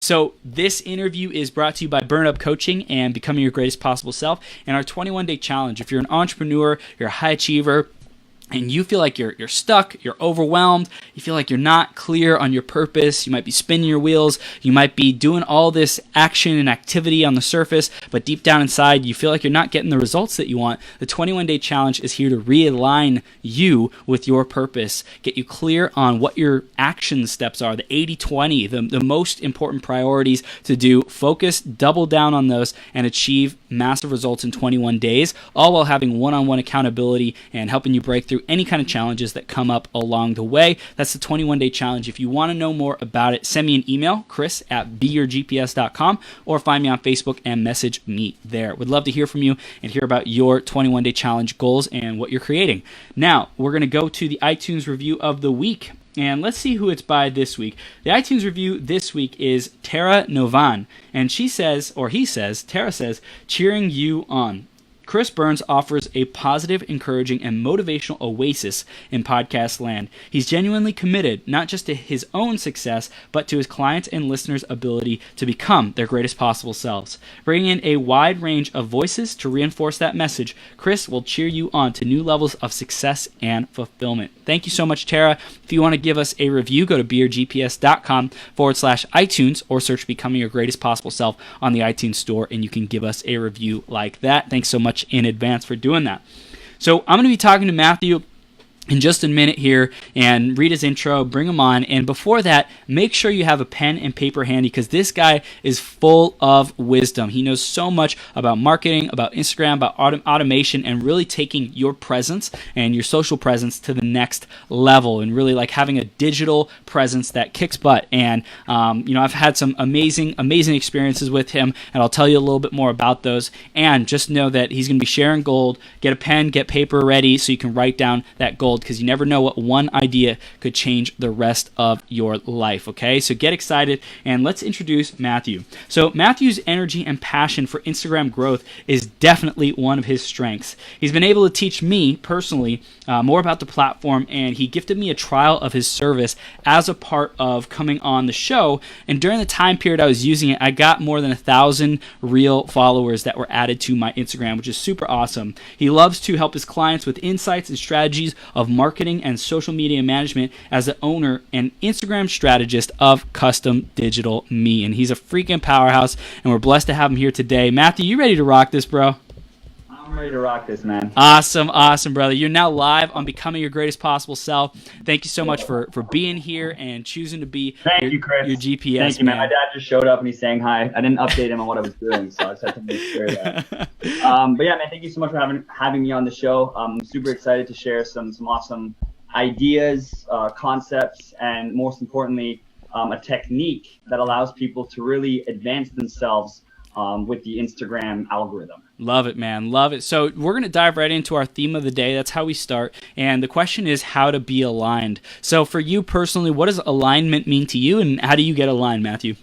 So this interview is brought to you by Burn Up Coaching and Becoming Your Greatest Possible Self and our 21-day challenge. If you're an entrepreneur, you're a high achiever, and you feel like you're stuck, you're overwhelmed, you feel like you're not clear on your purpose, you might be spinning your wheels, you might be doing all this action and activity on the surface, but deep down inside you feel like you're not getting the results that you want, the 21-day challenge is here to realign you with your purpose, get you clear on what your action steps are, the 80-20, the most important priorities to do, focus, double down on those, and achieve massive results in 21 days, all while having one-on-one accountability and helping you break through any kind of challenges that come up along the way. That's the 21-day challenge. If you want to know more about it, send me an email, chris@beyourgps.com, or find me on Facebook and message me there. Would love to hear from you and hear about your 21-day challenge goals and what you're creating. Now, we're going to go to the iTunes review of the week. And let's see who it's by this week. The iTunes review this week is Tara Novan. And she says, or he says, Tara says, cheering you on. Chris Burns offers a positive, encouraging, and motivational oasis in podcast land. He's genuinely committed not just to his own success, but to his clients' and listeners' ability to become their greatest possible selves. Bringing in a wide range of voices to reinforce that message, Chris will cheer you on to new levels of success and fulfillment. Thank you so much, Tara. If you want to give us a review, go to beyourgps.com/iTunes or search Becoming Your Greatest Possible Self on the iTunes store, and you can give us a review like that. Thanks so much in advance for doing that. So I'm going to be talking to Mathieu in just a minute here and read his intro, bring him on. And before that, make sure you have a pen and paper handy because this guy is full of wisdom. He knows so much about marketing, about Instagram, about automation, and really taking your presence and your social presence to the next level and really like having a digital presence that kicks butt. And, I've had some amazing experiences with him, and I'll tell you a little bit more about those. And just know that he's going to be sharing gold. Get a pen, get paper ready so you can write down that gold, because you never know what one idea could change the rest of your life, okay? So get excited, and let's introduce Mathieu. So Mathieu's energy and passion for Instagram growth is definitely one of his strengths. He's been able to teach me personally more about the platform, and he gifted me a trial of his service as a part of coming on the show, and during the time period I was using it, I got more than 1,000 real followers that were added to my Instagram, which is super awesome. He loves to help his clients with insights and strategies of marketing and social media management as the owner and Instagram strategist of CustomDigitalMe. And he's a freaking powerhouse, and we're blessed to have him here today. Mathieu, you ready to rock this, bro? I'm ready to rock this, man. Awesome, brother. You're now live on Becoming Your Greatest Possible Self. Thank you so much for being here and choosing to be you, Chris. Your GPS. Thank you, man. My dad just showed up and he's saying hi. I didn't update him on what I was doing, so I just had to make sure that. But yeah, man, thank you so much for having me on the show. I'm super excited to share some awesome ideas, concepts, and most importantly, a technique that allows people to really advance themselves with the Instagram algorithm. Love it, man. Love it. So we're going to dive right into our theme of the day. That's how we start. And the question is how to be aligned. So for you personally, what does alignment mean to you, and how do you get aligned, Mathieu?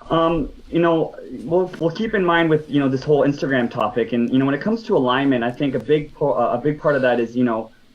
We'll keep in mind with, this whole Instagram topic. And, when it comes to alignment, I think a big part of that is,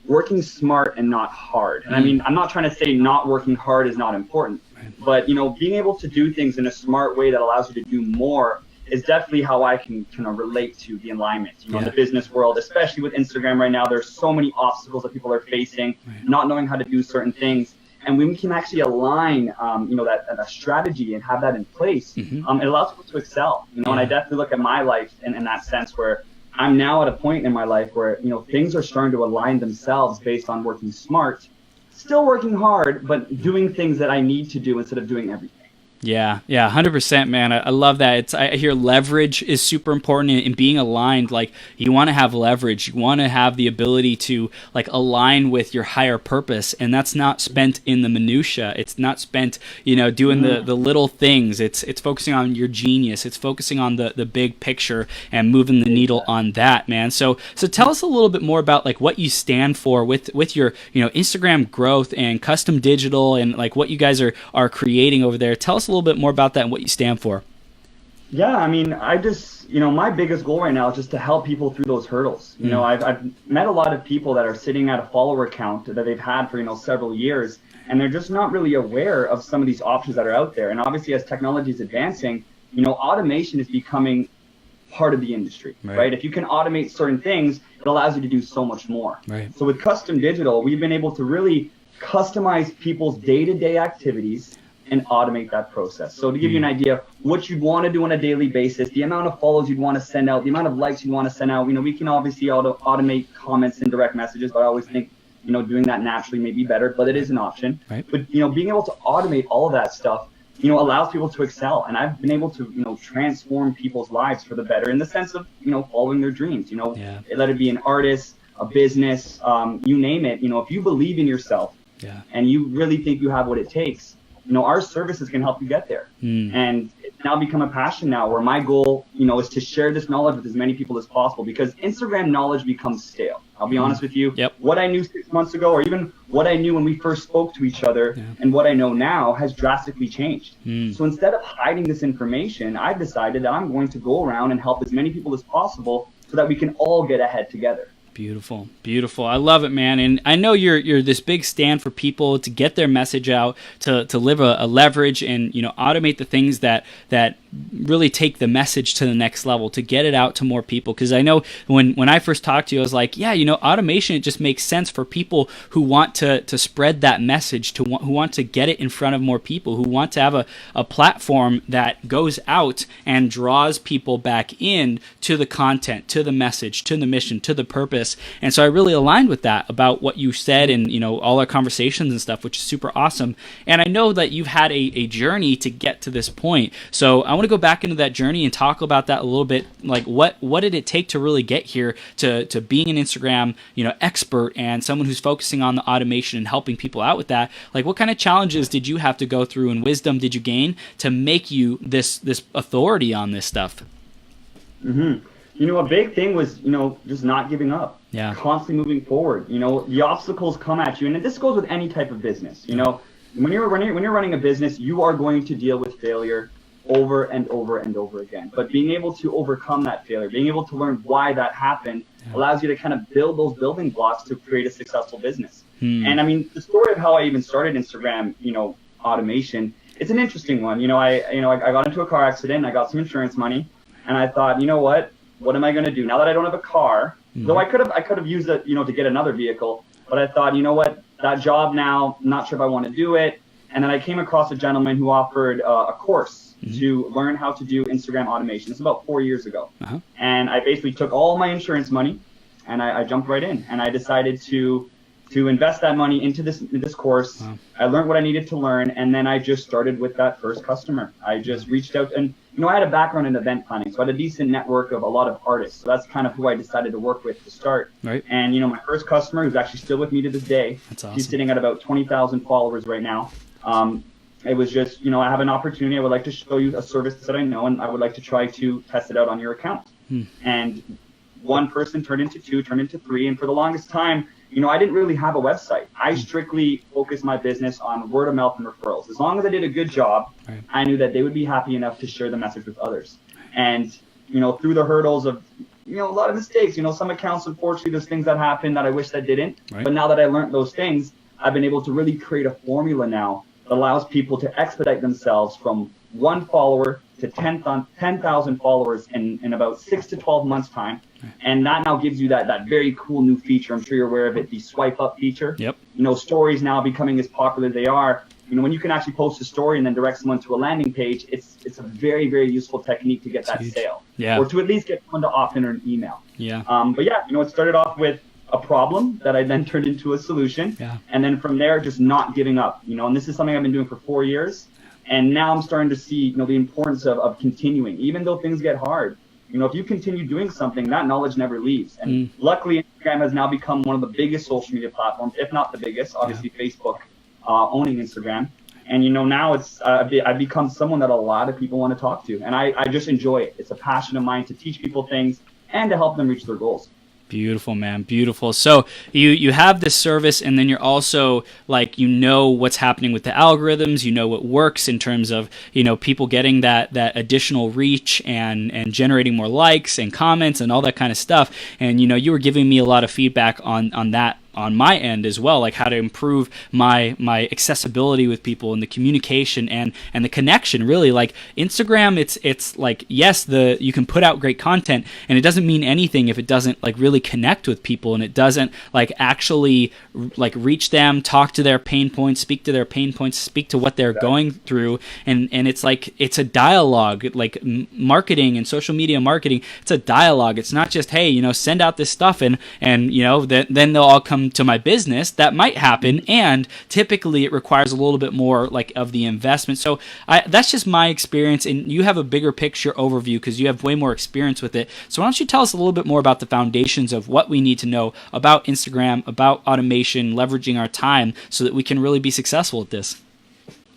working smart and not hard. And I mean, I'm not trying to say not working hard is not important, but, being able to do things in a smart way that allows you to do more is definitely how I can kind of relate to the alignment. In the business world, especially with Instagram right now, there's so many obstacles that people are facing, not knowing how to do certain things. And when we can actually align, that strategy and have that in place, it allows people to excel. And I definitely look at my life in that sense where I'm now at a point in my life where, things are starting to align themselves based on working smart, still working hard, but doing things that I need to do instead of doing everything. Yeah, 100%, man. I love that. I hear leverage is super important in being aligned. Like, you want to have leverage. You want to have the ability to align with your higher purpose, and that's not spent in the minutia. It's not spent, doing the little things. It's focusing on your genius. It's focusing on the big picture and moving the needle on that, man. So tell us a little bit more about what you stand for with your Instagram growth and custom digital and what you guys are creating over there. Tell us a little bit more about that and what you stand for. Yeah, I mean, I just, my biggest goal right now is just to help people through those hurdles. I've met a lot of people that are sitting at a follower count that they've had for, several years, and they're just not really aware of some of these options that are out there. And obviously, as technology is advancing, automation is becoming part of the industry, right? If you can automate certain things, it allows you to do so much more. Right. So with Custom Digital, we've been able to really customize people's day-to-day activities and automate that process. So to give you an idea, what you'd want to do on a daily basis, the amount of follows you'd want to send out, the amount of likes you'd want to send out, we can obviously automate comments and direct messages, but I always think, doing that naturally may be better, but it is an option. Right. But, being able to automate all of that stuff, allows people to excel. And I've been able to, transform people's lives for the better in the sense of, following their dreams, let it be an artist, a business, you name it. If you believe in yourself and you really think you have what it takes, our services can help you get there. And it's now become a passion now where my goal, is to share this knowledge with as many people as possible, because Instagram knowledge becomes stale. I'll be honest with you. What I knew 6 months ago, or even what I knew when we first spoke to each other and what I know now has drastically changed. So instead of hiding this information, I've decided that I'm going to go around and help as many people as possible so that we can all get ahead together. Beautiful, beautiful. I love it, man. And I know you're this big stand for people to get their message out, to live a leverage and automate the things that really take the message to the next level, to get it out to more people. Because I know when I first talked to you, I was like, automation, it just makes sense for people who want to spread that message, who want to get it in front of more people, who want to have a platform that goes out and draws people back in to the content, to the message, to the mission, to the purpose. And so I really aligned with that about what you said and all our conversations and stuff, which is super awesome. And I know that you've had a journey to get to this point. So I want to go back into that journey and talk about that a little bit. Like what did it take to really get here to being an Instagram expert and someone who's focusing on the automation and helping people out with that? Like what kind of challenges did you have to go through and wisdom did you gain to make you this authority on this stuff? A big thing was, just not giving up. Constantly moving forward. The obstacles come at you, and this goes with any type of business. When you're running a business, you are going to deal with failure over and over and over again. But being able to overcome that failure, being able to learn why that happened, allows you to kind of build those building blocks to create a successful business. And I mean, the story of how I even started Instagram, automation, it's an interesting one. I got into a car accident, I got some insurance money, and I thought, what am I going to do now that I don't have a car? Though I could have used it, to get another vehicle. But I thought, that job now, I'm not sure if I want to do it. And then I came across a gentleman who offered a course to learn how to do Instagram automation. It's about 4 years ago. And I basically took all my insurance money and I jumped right in. And I decided to invest that money into this course. I learned what I needed to learn. And then I just started with that first customer. I just reached out and, I had a background in event planning, so I had a decent network of a lot of artists. So that's kind of who I decided to work with to start. Right. And, my first customer, who's actually still with me to this day, that's awesome. He's sitting at about 20,000 followers right now. It was just, I have an opportunity. I would like to show you a service that I know, and I would like to try to test it out on your account. And one person turned into two, turned into three. And for the longest time, I didn't really have a website. I strictly focused my business on word of mouth and referrals. As long as I did a good job, I knew that they would be happy enough to share the message with others. And, through the hurdles of, a lot of mistakes, some accounts, unfortunately, there's things that happen that I wish that didn't. But now that I learned those things, I've been able to really create a formula now that allows people to expedite themselves from one follower to 10,000 followers in about 6 to 12 months time. And that now gives you that very cool new feature. I'm sure you're aware of it, the swipe up feature. Stories now becoming as popular as they are. When you can actually post a story and then direct someone to a landing page, it's a very, very useful technique to get that sale. Or to at least get someone to opt in or an email. But it started off with a problem that I then turned into a solution. And then from there, just not giving up. And this is something I've been doing for 4 years. And now I'm starting to see, the importance of continuing, even though things get hard. If you continue doing something, that knowledge never leaves. And luckily, Instagram has now become one of the biggest social media platforms, if not the biggest. Obviously, Facebook owning Instagram. And, now I've become someone that a lot of people want to talk to. And I just enjoy it. It's a passion of mine to teach people things and to help them reach their goals. Beautiful, man. Beautiful. So you have this service, and then you're also like, you know what's happening with the algorithms. You know what works in terms of, you know, people getting that additional reach and generating more likes and comments and all that kind of stuff. And, you know, you were giving me a lot of feedback on that on my end as well, like how to improve my accessibility with people and the communication and the connection. Really, like Instagram, it's like, yes, you can put out great content, and it doesn't mean anything if it doesn't like really connect with people, and it doesn't like actually like reach them, talk to their pain points, speak to their pain points, speak to what they're going through. And it's like, it's a dialogue. Like marketing and social media marketing, it's a dialogue. It's not just, hey, you know, send out this stuff and you know, then they'll all come to my business. That might happen, and typically it requires a little bit more like of the investment. So that's just my experience, and you have a bigger picture overview because you have way more experience with it. So why don't you tell us a little bit more about the foundations of what we need to know about Instagram, about automation, leveraging our time so that we can really be successful at this?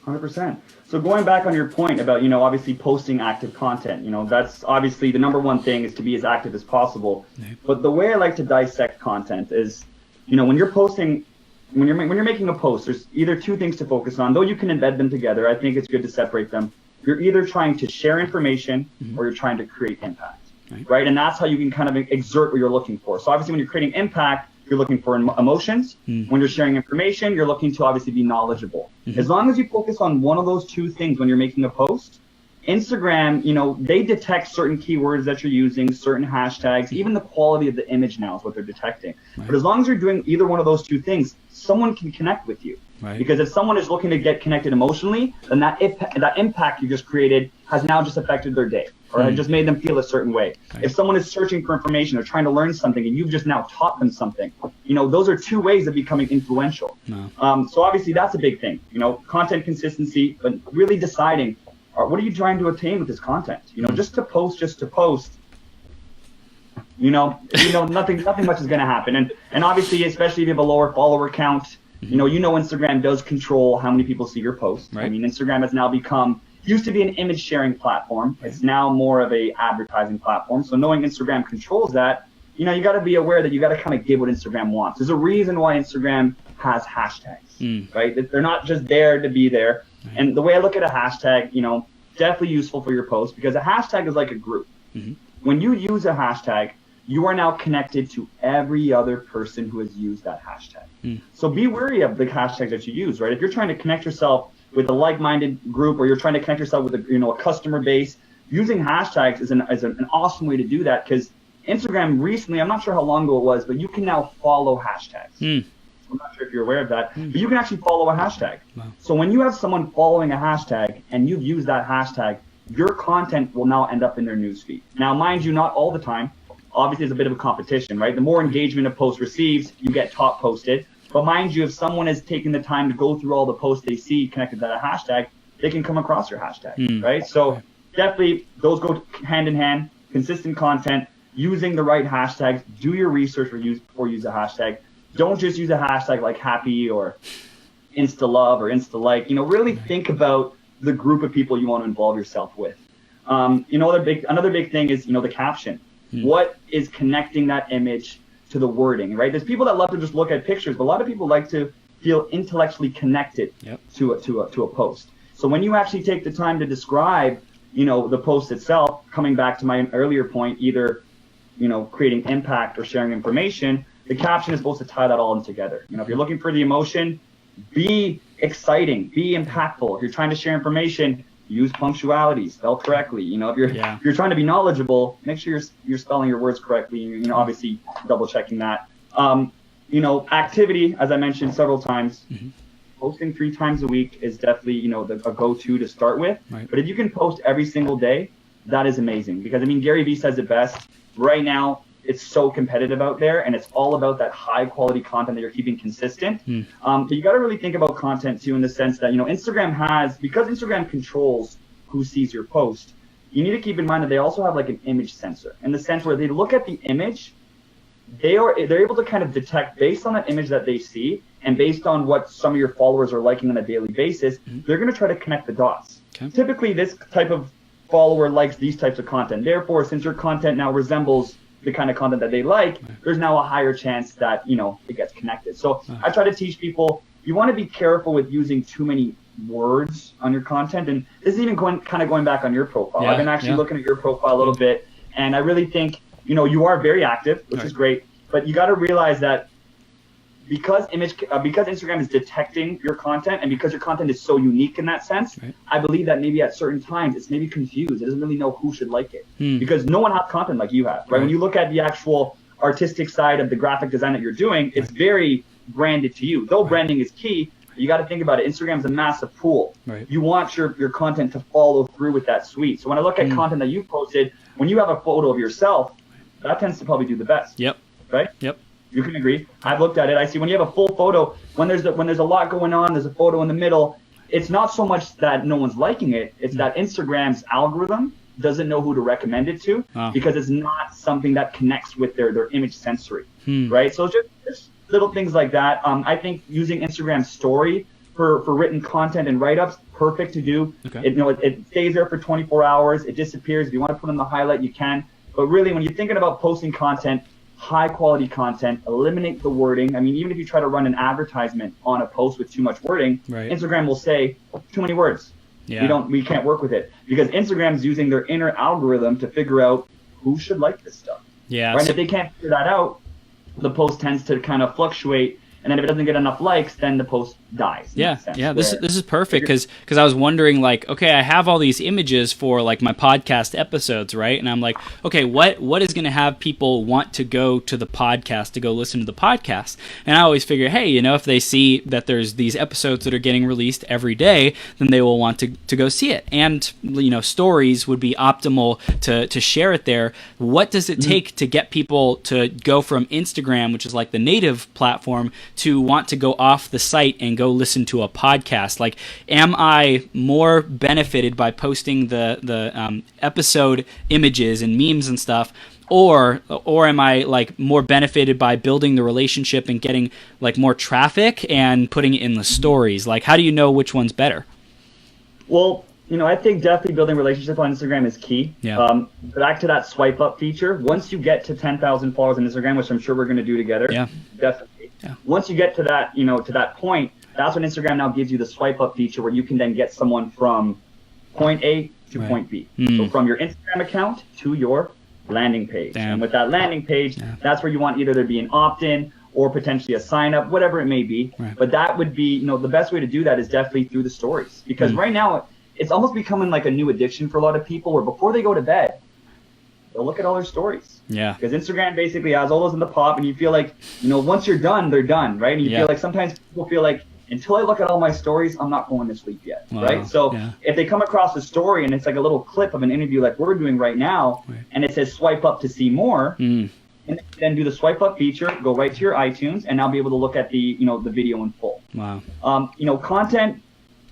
100%. So going back on your point about, you know, obviously posting active content, you know, that's obviously the number one thing, is to be as active as possible. But the way I like to dissect content is, you know, when you're posting, when you're making a post, there's either two things to focus on. Though you can embed them together, I think it's good to separate them. You're either trying to share information or you're trying to create impact, right? And that's how you can kind of exert what you're looking for. So obviously when you're creating impact, you're looking for emotions. When you're sharing information, you're looking to obviously be knowledgeable. As long as you focus on one of those two things when you're making a post, Instagram, you know, they detect certain keywords that you're using, certain hashtags, even the quality of the image now is what they're detecting. But as long as you're doing either one of those two things, someone can connect with you. Because if someone is looking to get connected emotionally, then that impact you just created has now just affected their day, or has just made them feel a certain way. If someone is searching for information or trying to learn something and you've just now taught them something, you know, those are two ways of becoming influential. So obviously that's a big thing, you know, content consistency, but really deciding, what are you trying to attain with this content? You know, just to post, you know, nothing much is going to happen. And obviously, especially if you have a lower follower count, you know, Instagram does control how many people see your post. I mean, Instagram has now used to be an image sharing platform. It's now more of a advertising platform. So knowing Instagram controls that, you know, you got to be aware that you got to kind of give what Instagram wants. There's a reason why Instagram has hashtags, right? They're not just there to be there. And the way I look at a hashtag, you know, definitely useful for your post, because a hashtag is like a group. When you use a hashtag, you are now connected to every other person who has used that hashtag. So be wary of the hashtags that you use, right? If you're trying to connect yourself with a like-minded group, or you're trying to connect yourself with a customer base, using hashtags is an awesome way to do that, because Instagram recently, I'm not sure how long ago it was, but you can now follow hashtags. I'm not sure if you're aware of that, but you can actually follow a hashtag. So when you have someone following a hashtag and you've used that hashtag, your content will now end up in their newsfeed. Now, mind you, not all the time. Obviously, it's a bit of a competition, right? The more engagement a post receives, you get top posted. But mind you, if someone has taken the time to go through all the posts they see connected to that hashtag, they can come across your hashtag, right? So definitely those go hand in hand. Consistent content, using the right hashtags, do your research or use a hashtag. Don't just use a hashtag like happy or insta love or insta like. You know, really think about the group of people you want to involve yourself with. You know, another big thing is, you know, the caption. What is connecting that image to the wording, right? There's people that love to just look at pictures, but a lot of people like to feel intellectually connected to a post. So when you actually take the time to describe, you know, the post itself, coming back to my earlier point, either, you know, creating impact or sharing information, the caption is supposed to tie that all in together. You know, if you're looking for the emotion, be exciting, be impactful. If you're trying to share information, use punctuality, spell correctly. You know, if you're trying to be knowledgeable, make sure you're spelling your words correctly. You know, obviously double checking that. You know, activity, as I mentioned several times, posting 3 times a week is definitely, you know, a go-to to start with. But if you can post every single day, that is amazing. Because I mean, Gary Vee says it best. Right now, it's so competitive out there, and it's all about that high quality content that you're keeping consistent. But you got to really think about content too, in the sense that, you know, because Instagram controls who sees your post, you need to keep in mind that they also have like an image sensor, in the sense where they look at the image, they're able to kind of detect based on that image that they see, and based on what some of your followers are liking on a daily basis, they're going to try to connect the dots. Typically, this type of follower likes these types of content. Therefore, since your content now resembles the kind of content that they like, there's now a higher chance that, you know, it gets connected. So I try to teach people, you want to be careful with using too many words on your content. And this is even kind of going back on your profile. I've been actually looking at your profile a little bit, and I really think, you know, you are very active, which is great, but you got to realize that because Instagram is detecting your content, and because your content is so unique in that sense, I believe that maybe at certain times it's maybe confused. It doesn't really know who should like it because no one has content like you have, right? When you look at the actual artistic side of the graphic design that you're doing, it's very branded to you. Though branding is key, you got to think about it. Instagram's a massive pool. You want your content to follow through with that suite. So when I look at content that you've posted, when you have a photo of yourself, that tends to probably do the best. Right? You can agree. I've looked at it. I see when you have a full photo, when there's a lot going on, there's a photo in the middle. It's not so much that no one's liking it. It's that Instagram's algorithm doesn't know who to recommend it to because it's not something that connects with their image sensory, right? So it's just little things like that. I think using Instagram story for written content and write-ups, perfect to do. It stays there for 24 hours. It disappears. If you want to put in the highlight, you can. But really, when you're thinking about posting content, high quality content, eliminate the wording. I mean, even if you try to run an advertisement on a post with too much wording, Instagram will say too many words. We can't work with it because Instagram's using their inner algorithm to figure out who should like this stuff. Right? And if they can't figure that out, the post tends to kind of fluctuate. And then if it doesn't get enough likes, then the post dies. This is perfect because I was wondering, like, okay, I have all these images for like my podcast episodes, right? And I'm like, okay, what is going to have people want to go to the podcast, to go listen to the podcast? And I always figure, hey, you know, if they see that there's these episodes that are getting released every day, then they will want to go see it. And, you know, stories would be optimal to share it there. What does it take to get people to go from Instagram, which is like the native platform, to want to go off the site and go listen to a podcast? Like, am I more benefited by posting the episode images and memes and stuff, or am I like more benefited by building the relationship and getting like more traffic and putting it in the stories? Like, how do you know which one's better? Well, you know, I think definitely building relationship on Instagram is key. Back to that swipe up feature. Once you get to 10,000 followers on Instagram, which I'm sure we're going to do together, definitely. Once you get to that, you know, to that point, that's when Instagram now gives you the swipe up feature where you can then get someone from point A to point B. So from your Instagram account to your landing page. And with that landing page, that's where you want either there be an opt-in or potentially a sign up, whatever it may be. But that would be, you know, the best way to do that is definitely through the stories. Because right now, it's almost becoming like a new addiction for a lot of people where before they go to bed, they'll look at all their stories. Because Instagram basically has all those in the pop, and you feel like, you know, once you're done, they're done, right? And you feel like sometimes people feel like, until I look at all my stories, I'm not going to sleep yet, right? So if they come across a story and it's like a little clip of an interview like we're doing right now, and it says swipe up to see more, and then do the swipe up feature, go right to your iTunes, and now be able to look at the, you know, the video in full. You know, content,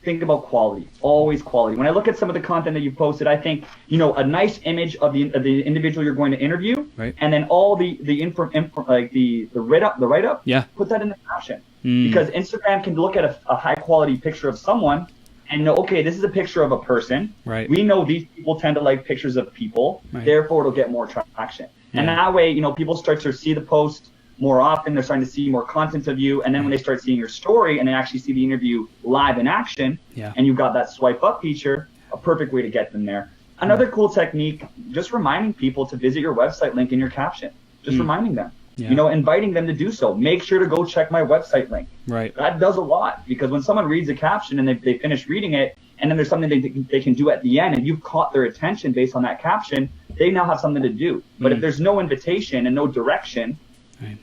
think about quality, always quality. When I look at some of the content that you posted, I think, you know, a nice image of the individual you're going to interview, and then all the write up, put that in the caption, because Instagram can look at a high quality picture of someone and know, okay, this is a picture of a person. We know these people tend to like pictures of people, therefore it'll get more traction. And that way, you know, people start to see the post more often. They're starting to see more content of you, and then when they start seeing your story and they actually see the interview live in action, and you've got that swipe up feature, a perfect way to get them there. Another cool technique, just reminding people to visit your website link in your caption. Just reminding them, you know, inviting them to do so. Make sure to go check my website link. That does a lot, because when someone reads a caption and they finish reading it, and then there's something they can do at the end, and you've caught their attention based on that caption, they now have something to do. But if there's no invitation and no direction,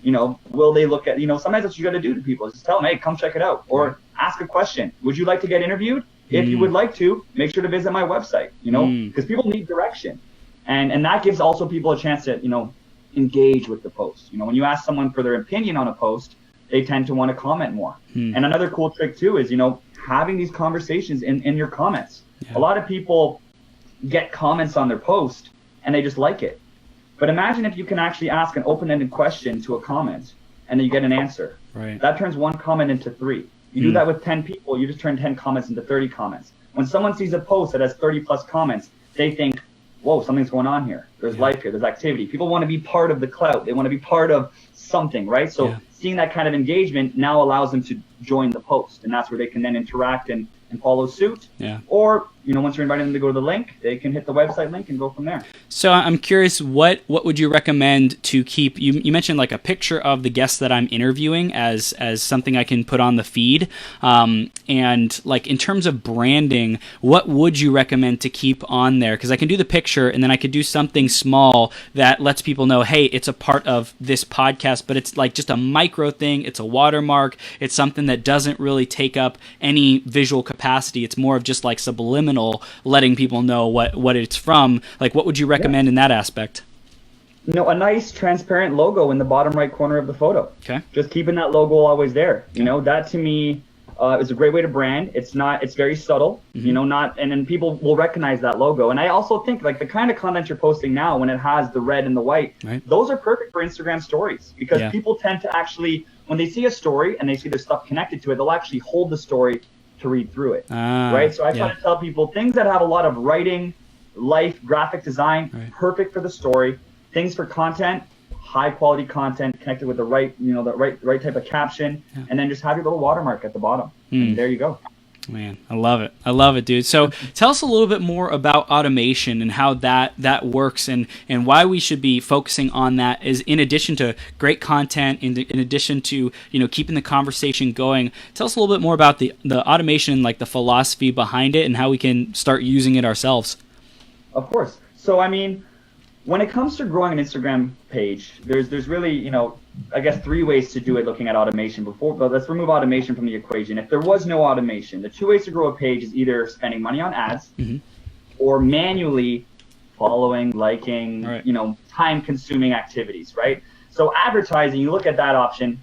you know, will they look at, you know, sometimes that's what you got to do to people. Just tell them, hey, come check it out. Or ask a question. Would you like to get interviewed? If you would like to, make sure to visit my website, you know, because people need direction. And that gives also people a chance to, you know, engage with the post. You know, when you ask someone for their opinion on a post, they tend to want to comment more. And another cool trick too is, you know, having these conversations in your comments. A lot of people get comments on their post and they just like it. But imagine if you can actually ask an open-ended question to a comment and then you get an answer. That turns one comment into 3. You do that with 10 people, you just turn 10 comments into 30 comments. When someone sees a post that has 30 plus comments, they think, whoa, something's going on here. There's life here. There's activity. People want to be part of the clout. They want to be part of something, right? So seeing that kind of engagement now allows them to join the post, and that's where they can then interact and follow suit. Or, you know, once you're inviting them to go to the link, they can hit the website link and go from there. So I'm curious, what would you recommend to keep? You mentioned like a picture of the guests that I'm interviewing as something I can put on the feed. And like in terms of branding, what would you recommend to keep on there? Because I can do the picture and then I could do something small that lets people know, hey, it's a part of this podcast, but it's like just a micro thing. It's a watermark. It's something that doesn't really take up any visual capacity. It's more of just like subliminal, letting people know what it's from. Like, what would you recommend in that aspect? You know, a nice transparent logo in the bottom right corner of the photo. Okay. Just keeping that logo always there. You know, that to me is a great way to brand. It's very subtle, you know, and then people will recognize that logo. And I also think like the kind of content you're posting now, when it has the red and the white, those are perfect for Instagram stories, because people tend to actually, when they see a story and they see their stuff connected to it, they'll actually hold the story to read through it, right? So I try to tell people things that have a lot of writing, life, graphic design, perfect for the story. Things for content, high quality content connected with the right, you know, the right type of caption, and then just have your little watermark at the bottom. And there you go. Man, I love it. I love it, dude. So tell us a little bit more about automation and how that works, and why we should be focusing on that, is in addition to great content, in addition to, you know, keeping the conversation going. Tell us a little bit more about the automation, like the philosophy behind it, and how we can start using it ourselves. Of course. So, I mean, when it comes to growing an Instagram page, there's really, you know, I guess 3 ways to do it looking at automation before, but let's remove automation from the equation. If there was no automation, the 2 ways to grow a page is either spending money on ads or manually following, liking, you know, time-consuming activities, right? So advertising, you look at that option,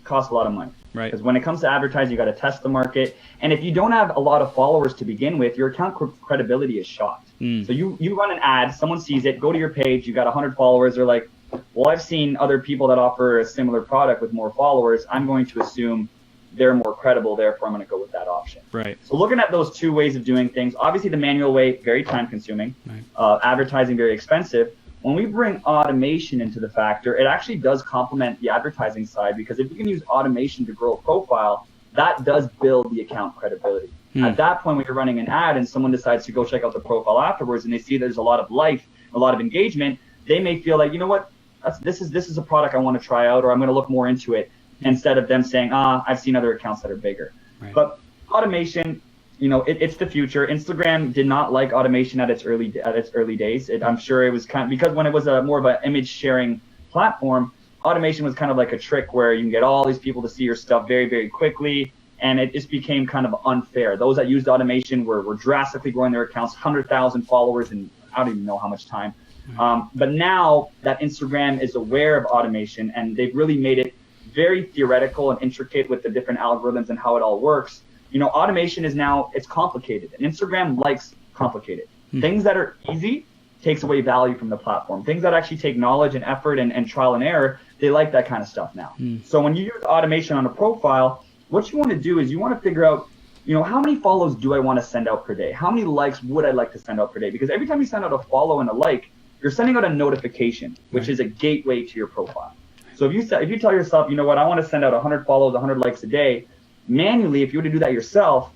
costs a lot of money. Right. Because when it comes to advertising, you got to test the market. And if you don't have a lot of followers to begin with, your account credibility is shot. So you run an ad, someone sees it, go to your page, you got 100 followers, they're like, well, I've seen other people that offer a similar product with more followers. I'm going to assume they're more credible, therefore I'm going to go with that option. Right. So looking at those 2 ways of doing things, obviously the manual way, very time consuming, advertising, very expensive. When we bring automation into the factor, it actually does complement the advertising side, because if you can use automation to grow a profile, that does build the account credibility. At that point, when you're running an ad and someone decides to go check out the profile afterwards and they see there's a lot of life, a lot of engagement, they may feel like, you know what, this is a product I want to try out, or I'm going to look more into it, instead of them saying, I've seen other accounts that are bigger. But automation, you know, it's the future. Instagram did not like automation at its early days. I'm sure it was kind of, because when it was more of an image sharing platform, automation was kind of like a trick where you can get all these people to see your stuff very, very quickly, and it just became kind of unfair. Those that used automation were drastically growing their accounts, 100,000 followers in I don't even know how much time. But now that Instagram is aware of automation, and they've really made it very theoretical and intricate with the different algorithms and how it all works, you know, automation is now, it's complicated, and Instagram likes complicated. Things that are easy takes away value from the platform. Things that actually take knowledge and effort and trial and error, they like that kind of stuff now. So when you use automation on a profile, what you want to do is you want to figure out, you know, how many follows do I want to send out per day? How many likes would I like to send out per day? Because every time you send out a follow and a like, you're sending out a notification, which is a gateway to your profile. So if you tell yourself, you know what, I want to send out 100 follows, 100 likes a day, manually, if you were to do that yourself,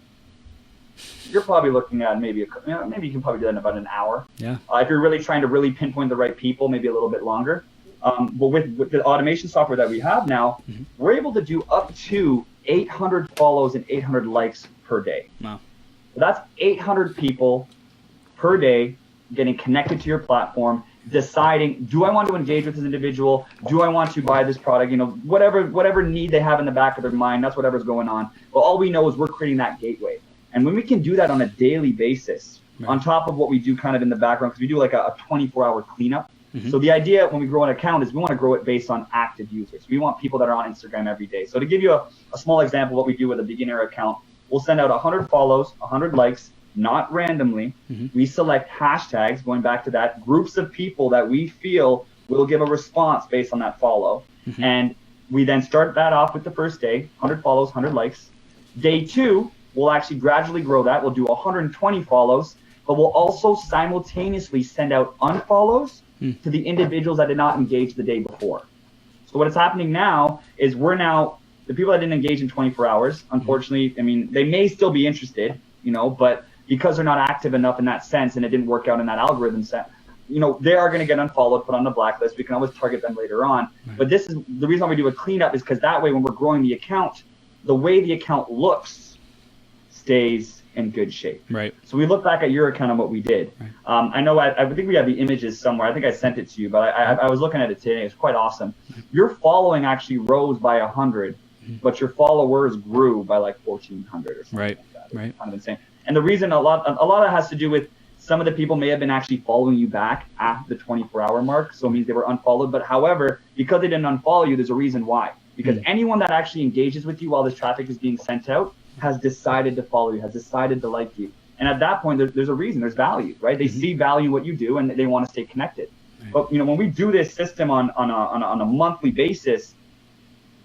you're probably looking at maybe you can probably do that in about an hour. If you're really trying to really pinpoint the right people, maybe a little bit longer. But with the automation software that we have now, we're able to do up to 800 follows and 800 likes per day. Wow. So that's 800 people per day getting connected to your platform, deciding, do I want to engage with this individual? Do I want to buy this product? You know, whatever need they have in the back of their mind, that's whatever's going on. But all we know is we're creating that gateway. And when we can do that on a daily basis, on top of what we do kind of in the background, because we do like a 24-hour cleanup. So the idea when we grow an account is we want to grow it based on active users. We want people that are on Instagram every day. So to give you a small example of what we do with a beginner account, we'll send out 100 follows, 100 likes, not randomly. We select hashtags, going back to that, groups of people that we feel will give a response based on that follow. And we then start that off with the first day, 100 follows, 100 likes. Day 2, we'll actually gradually grow that. We'll do 120 follows. but we'll also simultaneously send out unfollows to the individuals that did not engage the day before. So what is happening now is the people that didn't engage in 24 hours, unfortunately, I mean, they may still be interested, but because they're not active enough in that sense and it didn't work out in that algorithm set, they are going to get unfollowed, put on the blacklist. We can always target them later on. Right. But this is the reason why we do a cleanup, is because that way when we're growing the account, the way the account looks stays in good shape. Right. So we look back at your account and what we did. Right. I know I think we have the images somewhere. I think I sent it to you, but I was looking at it today. It's quite awesome. Your following actually rose by 100, but your followers grew by like 1,400 or something. Right. Like that. Right. Kind of insane. And the reason a lot of that has to do with some of the people may have been actually following you back after the 24-hour mark, so it means they were unfollowed. But however, because they didn't unfollow you, there's a reason why. Because anyone that actually engages with you while this traffic is being sent out has decided to follow you, has decided to like you. And at that point, there's a reason, there's value, right? They see value in what you do and they want to stay connected. Right. But when we do this system on a monthly basis,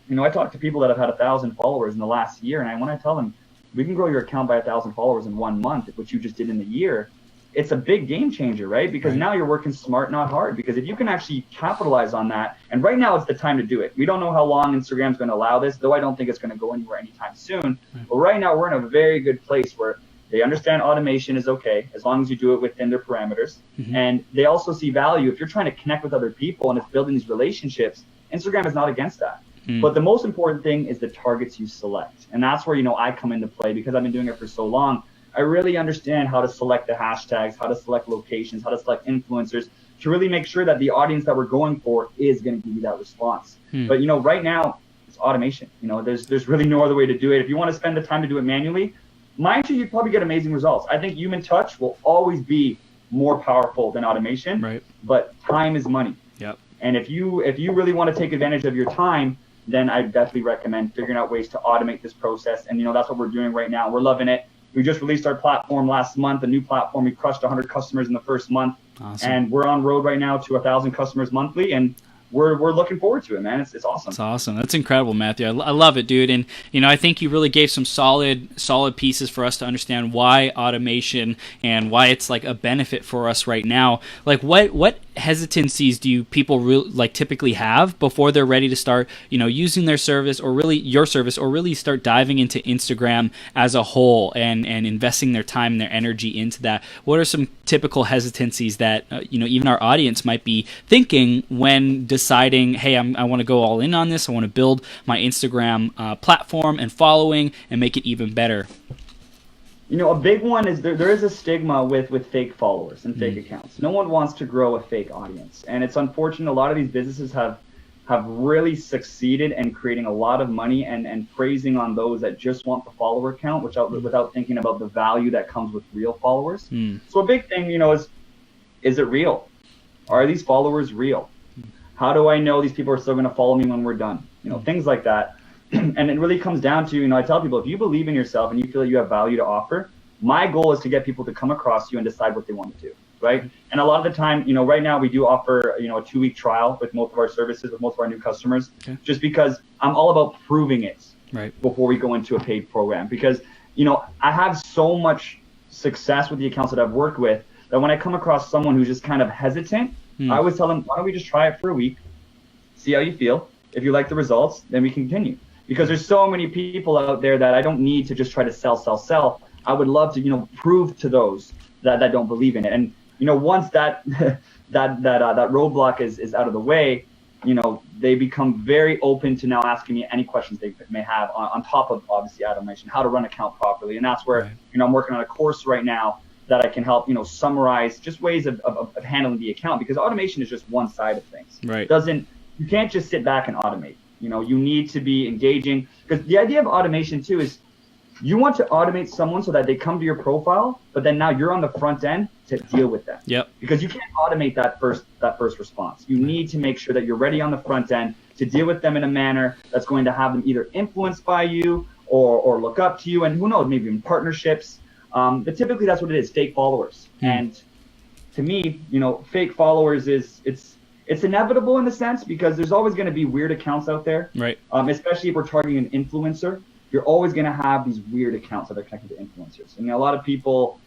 I talk to people that have had 1,000 followers in the last year, and when I tell them, we can grow your account by 1,000 followers in 1 month, which you just did in the year, it's a big game changer, right? Because now you're working smart, not hard. Because if you can actually capitalize on that, and right now it's the time to do it. We don't know how long Instagram's going to allow this, though I don't think it's going to go anywhere anytime soon. But right now we're in a very good place where they understand automation is okay as long as you do it within their parameters. And they also see value. If you're trying to connect with other people and it's building these relationships, Instagram is not against that. But the most important thing is the targets you select. And that's where, I come into play, because I've been doing it for so long. I really understand how to select the hashtags, how to select locations, how to select influencers to really make sure that the audience that we're going for is going to give you that response. But, right now it's automation. There's really no other way to do it. If you want to spend the time to do it manually, mind you, you'd probably get amazing results. I think human touch will always be more powerful than automation, right? But time is money. Yep. And if you really want to take advantage of your time, then I definitely recommend figuring out ways to automate this process. And, that's what we're doing right now. We're loving it. We just released our platform last month, a new platform. We crushed 100 customers in the first month. Awesome. And we're on road right now to 1,000 customers monthly. And we're looking forward to it, man. It's awesome. It's awesome. That's incredible, Matthew. I love it, dude. And I think you really gave some solid pieces for us to understand why automation and why it's like a benefit for us right now. Like what hesitancies do people typically have before they're ready to start, using their service or really your service, or really start diving into Instagram as a whole and investing their time and their energy into that? What are some typical hesitancies that even our audience might be thinking when deciding, hey, I want to go all in on this. I want to build my Instagram platform and following and make it even better? A big one is there is a stigma with fake followers and fake accounts. No one wants to grow a fake audience. And it's unfortunate. A lot of these businesses have really succeeded in creating a lot of money and praising on those that just want the follower count, without thinking about the value that comes with real followers. So a big thing, is it real? Are these followers real? How do I know these people are still going to follow me when we're done? Things like that. And it really comes down to, I tell people, if you believe in yourself and you feel like you have value to offer, my goal is to get people to come across you and decide what they want to do, right? And a lot of the time, right now we do offer, a 2-week trial with most of our services, with most of our new customers, just because I'm all about proving it before we go into a paid program. Because, I have so much success with the accounts that I've worked with that when I come across someone who's just kind of hesitant, I always tell them, why don't we just try it for a week, see how you feel. If you like the results, then we continue. Because there's so many people out there that I don't need to just try to sell. I would love to, prove to those that don't believe in it. And, once that roadblock is out of the way, they become very open to now asking me any questions they may have on top of obviously automation, how to run an account properly. And that's where, I'm working on a course right now that I can help, summarize just ways of handling the account, because automation is just one side of things. Right. You can't just sit back and automate. You need to be engaging, because the idea of automation too is you want to automate someone so that they come to your profile, but then now you're on the front end to deal with them. Yep. Because you can't automate that first response. You need to make sure that you're ready on the front end to deal with them in a manner that's going to have them either influenced by you or look up to you, and who knows, maybe in partnerships. But typically that's what it is, fake followers. And to me, fake followers it's inevitable in a sense, because there's always going to be weird accounts out there. Right. Especially if we're targeting an influencer, you're always going to have these weird accounts that are connected to influencers. And a lot of people,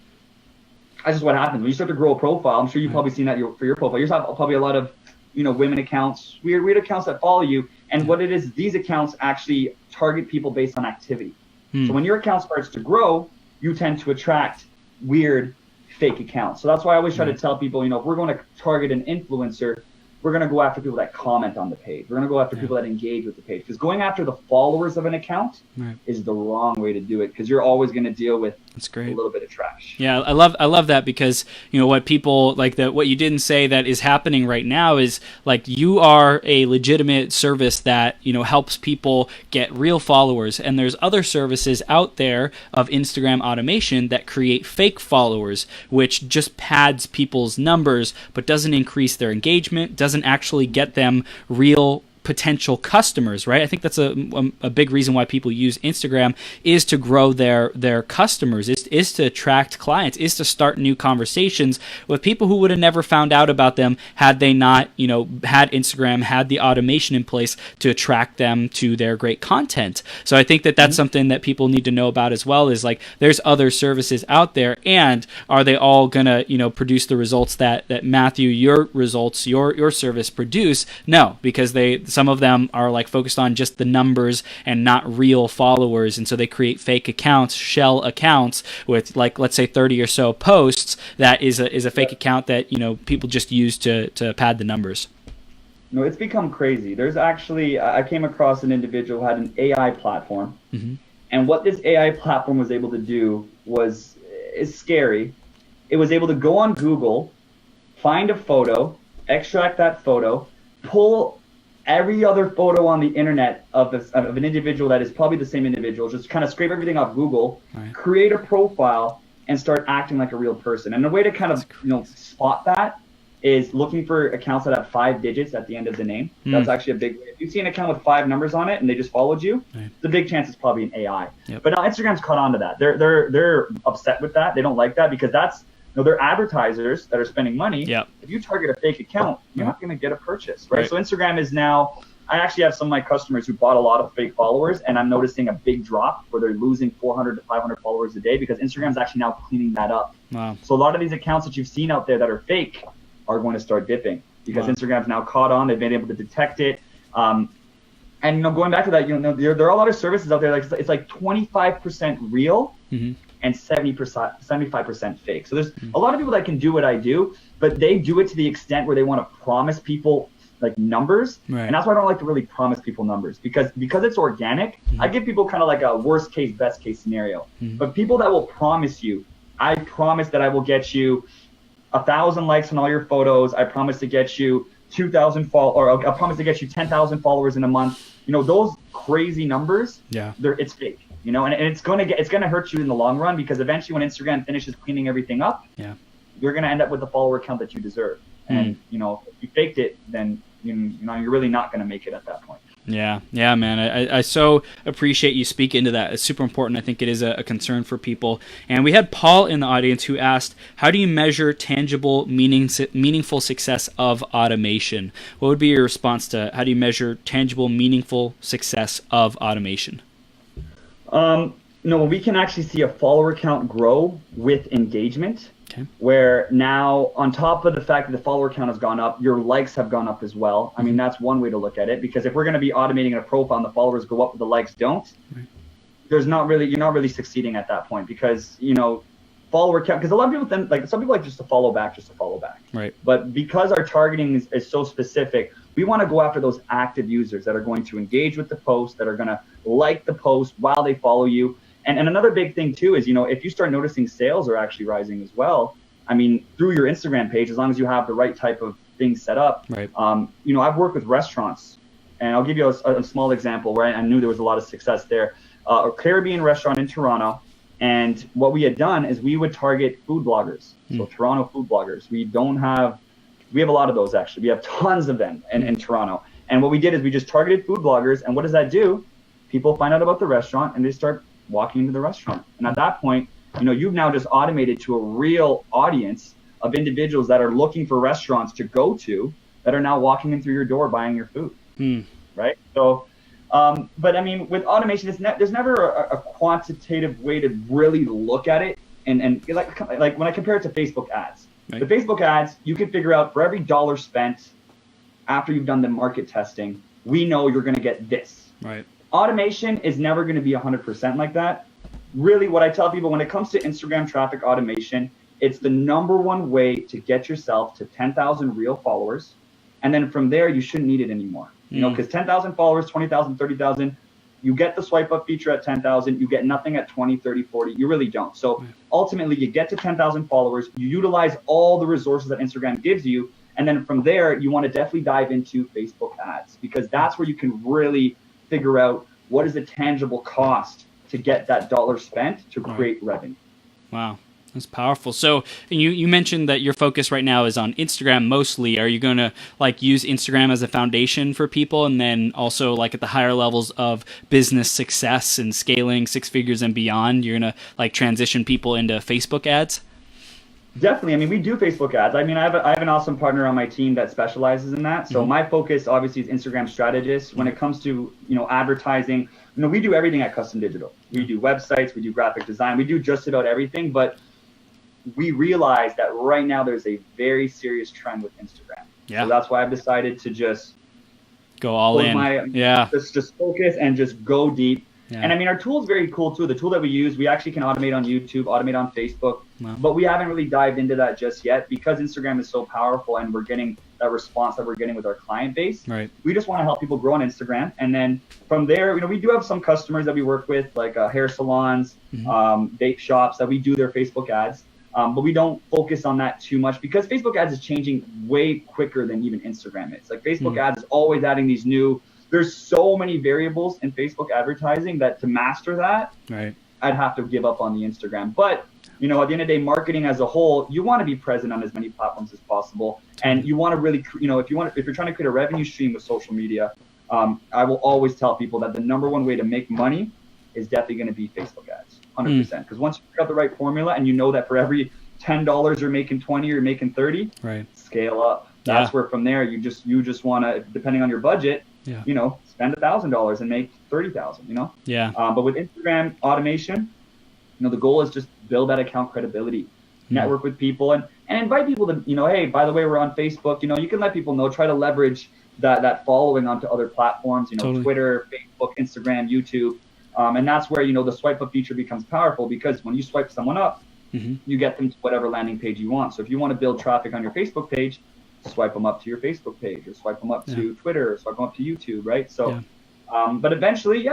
that's just what happens when you start to grow a profile. I'm sure you've probably seen that for your profile. You have probably a lot of, women accounts, weird accounts that follow you. And what it is, these accounts actually target people based on activity. So when your account starts to grow, you tend to attract weird fake accounts. So that's why I always try to tell people, if we're going to target an influencer, we're going to go after people that comment on the page. We're going to go after people that engage with the page. Because going after the followers of an account is the wrong way to do it, because you're always going to deal with a little bit of trash. Yeah, I love that, because what people like, that what you didn't say that is happening right now is, like, you are a legitimate service that helps people get real followers, and there's other services out there of Instagram automation that create fake followers, which just pads people's numbers but doesn't increase their engagement, doesn't actually get them real potential customers, right? I think that's a big reason why people use Instagram, is to grow their customers, is to attract clients, is to start new conversations with people who would have never found out about them had they not, had Instagram, had the automation in place to attract them to their great content. So I think that that's something that people need to know about as well, is like, there's other services out there, and are they all gonna, produce the results that Matthew, your results, your service produce? No, because some of them are like focused on just the numbers and not real followers, and so they create fake accounts, shell accounts with, like, let's say 30 or so posts. That is a fake account that people just use to pad the numbers. No, it's become crazy. There's actually, I came across an individual who had an AI platform, and what this AI platform was able to do is scary. It was able to go on Google, find a photo, extract that photo, pull every other photo on the internet of an individual that is probably the same individual, just kind of scrape everything off Google, create a profile, and start acting like a real person. And the way to kind of spot that is looking for accounts that have 5 digits at the end of the name. That's actually a big way. If you see an account with 5 numbers on it and they just followed you, the big chance it's probably an AI. But now Instagram's caught on to that. They're upset with that. They don't like that, because that's, they're advertisers that are spending money. If you target a fake account, you're not going to get a purchase, right? So Instagram is now, I actually have some of my customers who bought a lot of fake followers, and I'm noticing a big drop where they're losing 400 to 500 followers a day, because Instagram's actually now cleaning that up. So a lot of these accounts that you've seen out there that are fake are going to start dipping, because Instagram's now caught on. They've been able to detect it. And going back to that, there are a lot of services out there, like it's like 25% real and 75% fake. So there's a lot of people that can do what I do, but they do it to the extent where they want to promise people like numbers. And that's why I don't like to really promise people numbers, because it's organic. I give people kind of like a worst case, best case scenario. But people that will promise you, I promise that I will get you 1,000 likes on all your photos. I promise to get you 2,000 or I promise to get you 10,000 followers in a month. Those crazy numbers, it's fake. And it's gonna hurt you in the long run, because eventually when Instagram finishes cleaning everything up, you're gonna end up with the follower count that you deserve. And if you faked it, then you're really not gonna make it at that point. Yeah, man. I so appreciate you speaking into that. It's super important. I think it is a concern for people. And we had Paul in the audience who asked, how do you measure tangible, meaningful success of automation? What would be your response to how do you measure tangible, meaningful success of automation? We can actually see a follower count grow with engagement. Where now, on top of the fact that the follower count has gone up, your likes have gone up as well. I mean, that's one way to look at it, because if we're going to be automating a profile and the followers go up but the likes don't, you're not really succeeding at that point, because follower count, because a lot of people some people like just to follow back. But because our targeting is so specific, we want to go after those active users that are going to engage with the post, that are going to like the post while they follow you. And another big thing too is, if you start noticing sales are actually rising as well, I mean, through your Instagram page, as long as you have the right type of things set up. I've worked with restaurants, and I'll give you a small example where I knew there was a lot of success there. A Caribbean restaurant in Toronto, and what we had done is we would target food bloggers. So Toronto food bloggers. We have a lot of those actually. We have tons of them in Toronto. And what we did is we just targeted food bloggers, and what does that do? People find out about the restaurant and they start walking into the restaurant. And at that point, you've now just automated to a real audience of individuals that are looking for restaurants to go to, that are now walking in through your door buying your food. Right? So, but I mean, with automation, there's never a quantitative way to really look at it. and like when I compare it to Facebook ads, right. The Facebook ads, you can figure out for every dollar spent after you've done the market testing, we know you're going to get this. Right. Automation is never going to be 100% like that. Really, what I tell people when it comes to Instagram traffic automation, it's the number one way to get yourself to 10,000 real followers. And then from there, you shouldn't need it anymore. You know, because 10,000 followers, 20,000, 30,000, you get the swipe up feature at 10,000, you get nothing at 20, 30, 40. You really don't. So ultimately, you get to 10,000 followers, you utilize all the resources that Instagram gives you. And then from there, you want to definitely dive into Facebook ads, because that's where you can really figure out what is the tangible cost to get that dollar spent to create revenue. Wow. That's powerful. So you mentioned that your focus right now is on Instagram mostly. Are you going to like use Instagram as a foundation for people, and then also like at the higher levels of business success and scaling 6 figures and beyond, you're going to like transition people into Facebook ads? Definitely. I mean, we do Facebook ads. I mean, I have an awesome partner on my team that specializes in that. So my focus obviously is Instagram strategist. When it comes to, advertising, we do everything at Custom Digital. We do websites, we do graphic design, we do just about everything. But we realize that right now there's a very serious trend with Instagram. Yeah. So that's why I've decided to just go all in. Just focus and just go deep. Yeah. And I mean, our tool is very cool too. The tool that we use, we actually can automate on YouTube, automate on Facebook, but we haven't really dived into that just yet because Instagram is so powerful and we're getting that response that we're getting with our client base. Right. We just want to help people grow on Instagram. And then from there, we do have some customers that we work with, like hair salons, vape shops that we do their Facebook ads. But we don't focus on that too much because Facebook ads is changing way quicker than even Instagram is. Like Facebook ads is always adding these new, there's so many variables in Facebook advertising that to master that, I'd have to give up on the Instagram. But, at the end of the day, marketing as a whole, you want to be present on as many platforms as possible. And you want to really, if you're trying to create a revenue stream with social media, I will always tell people that the number one way to make money is definitely going to be Facebook ads. 100%. Because once you figure out the right formula and you know that for every $10 you're making 20 or you're making 30, scale up. That's where from there you just want to, depending on your budget, spend $1,000 and make 30,000. But with Instagram automation, the goal is just build that account credibility, network with people, and invite people to, hey, by the way, we're on Facebook. You can let people know, try to leverage that following onto other platforms. Twitter, Facebook, Instagram, YouTube. And that's where, the swipe up feature becomes powerful because when you swipe someone up, you get them to whatever landing page you want. So if you want to build traffic on your Facebook page, swipe them up to your Facebook page or swipe them up to Twitter or swipe them up to YouTube, right? So, but eventually,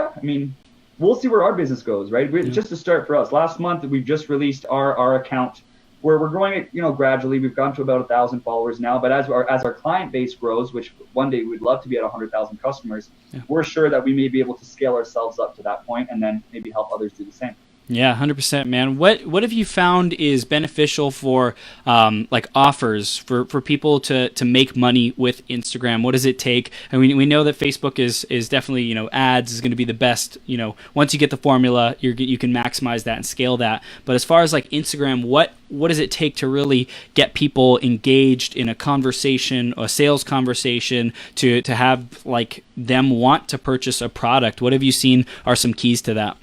we'll see where our business goes, right? Just to start for us, last month, we've just released our account where we're growing it, gradually. We've gone to about 1,000 followers now, but as our client base grows, which one day we'd love to be at 100,000 customers, we're sure that we may be able to scale ourselves up to that point and then maybe help others do the same. Yeah, 100%, man. What have you found is beneficial for like offers for people to make money with Instagram? What does it take? I mean, we know that Facebook is definitely, ads is going to be the best. Once you get the formula, you can maximize that and scale that. But as far as like Instagram, what does it take to really get people engaged in a conversation, a sales conversation, to have like them want to purchase a product? What have you seen are some keys to that?